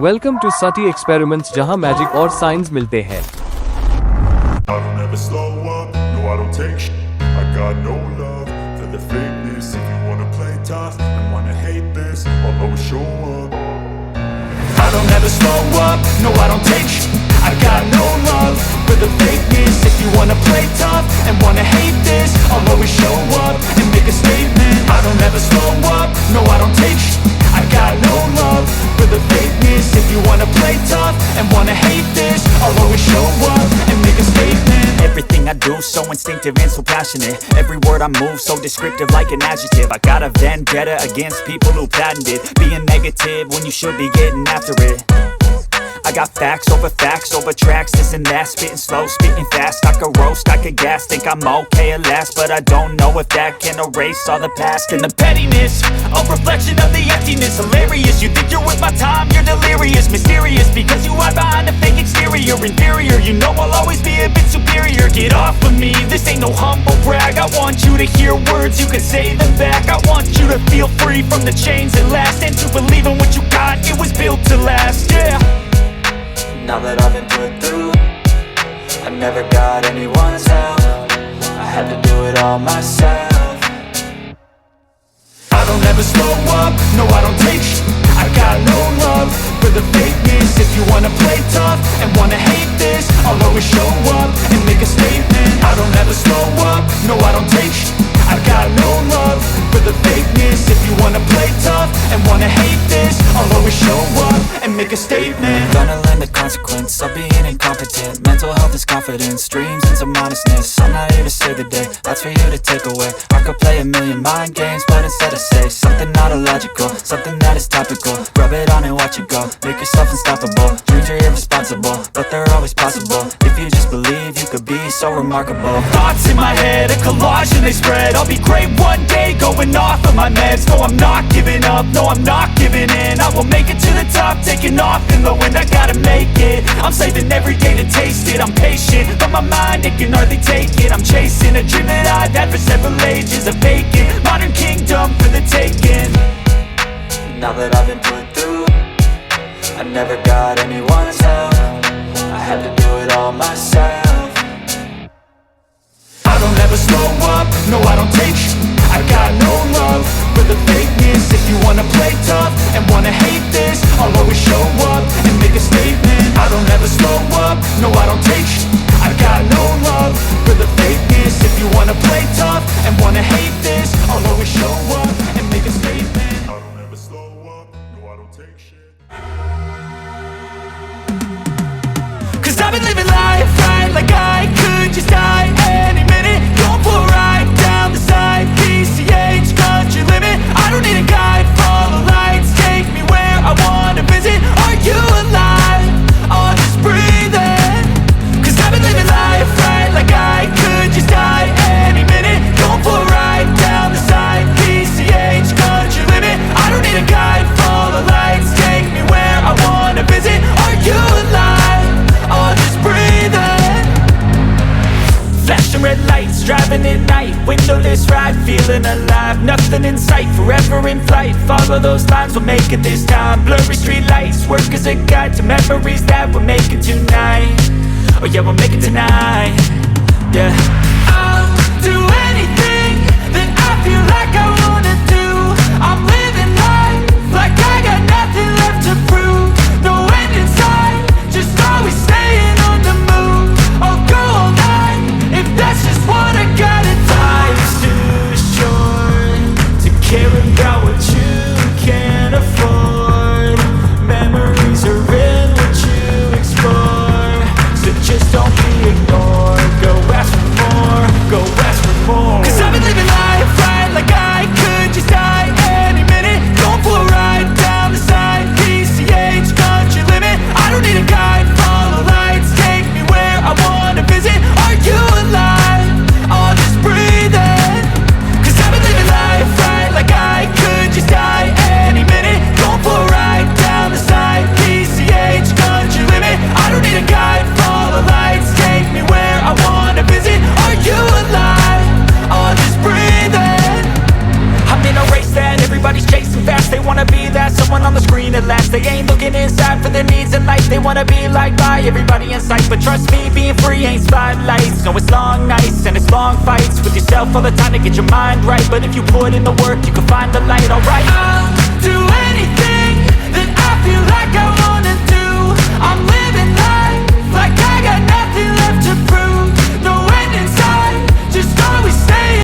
Welcome to सटी experiments, जहां magic और साइंस मिलते हैं। I don't ever slow up, no I don't take shit. I got no love for the fakeness. If you wanna play tough and wanna hate this, I'll always show up. I don't ever slow up, no I don't take shit. I got no love for the fakeness. If you wanna play tough and wanna hate this, I'll always show up and make a statement. I don't ever slow up, no I don't take shit. I got no love for the fakeness. If you wanna play tough and wanna hate this, I'll always show up and make a statement. Everything I do so instinctive and so passionate. Every word I move so descriptive like an adjective. I got a vendetta against people who patented being negative when you should be getting after it. I got facts over tracks, this and that. Spitting slow, spitting fast. I could roast, I could gas. Think I'm okay at last, but I don't know if that can erase all the past. And the pettiness, a reflection of the emptiness. Hilarious, you think you're worth my time, you're delirious. Mysterious, because you hide behind a fake exterior. Inferior, you know I'll always be a bit superior. Get off of me, this ain't no humble brag. I want you to hear words, you can say them back. I want you to feel free from the chains that last, and to believe in what you got, it was built to last, yeah. Now that I've been put through, I never got anyone's help. I had to do it all myself. I don't ever slow up, no I don't take shit. I got no love for the fakeness. If you wanna play tough and wanna hate this, I'll always show up and make a statement. I don't ever slow up, no I don't take shit. I got no love for the fakeness. If you wanna play tough and wanna hate this, I'll always show up and make a statement. Gonna learn the consequence of being incompetent. Mental health is confidence, dreams and some honestness. I'm not here to save the day, that's for you to take away. I could play a million mind games, but instead I say something not illogical, something that is topical. Rub it on and watch it go, make yourself unstoppable. Dreams are irresponsible, but they're always possible. If you just believe, you could be so remarkable. Thoughts in my head, a collage and they spread. I'll be great one day, going off of my meds. No, I'm not giving up, no, I'm not giving in. I will make it to the top, taking off in the wind. I gotta make it, I'm saving every day to taste it. I'm patient, but my mind, it can hardly take it. I'm chasing a dream that I've had for several ages. A vacant, modern kingdom for the taking. Now that I've been put through, I never got anyone's help. I had to do it all myself. I don't ever slow up, no I don't take shit. I got no love for the fakeness. If you wanna play tough and wanna hate this, I'll always show up and make a statement. I don't ever slow up, no I don't take shit. I got no love for the fakeness. If you wanna play tough and wanna hate this, I'll always show up and make a statement. I don't ever slow up, no I don't take shit. Cause I've been living life right like I could just die any minute. Going for a ride down the side, PCH, country limit. I don't need a guide, follow lights, take me where I wanna visit. Are you alive? Or just breathing? Cause I've been living life right like I could just die any minute. Going for a ride down the side, PCH, country limit. I don't need a guide, follow lights, take me where I wanna visit. Are you alive? Or just breathing? Flashing red lights, driving at night, windowless ride, feeling alive. Nothing in sight, forever in flight. Follow those lines, we'll make it this time. Blurry street lights, work as a guide to memories that we're making tonight. Oh yeah, we'll make it tonight. Yeah. I'll do anything that I feel like I wanna do. I'm living life like I got nothing left to prove. No end in sight, just always staying on the move. I'll go all night if that's just what I gotta do. Life's too short to care about what you can't afford. Memories are in what you explore, so just don't be ignored. Go ask for more, go ask for more. Cause I've been living life right like I They ain't looking inside for their needs in life. They wanna be liked by everybody in sight, but trust me, being free ain't spotlights. No, it's long nights and it's long fights with yourself all the time to get your mind right. But if you put in the work, you can find the light. Alright,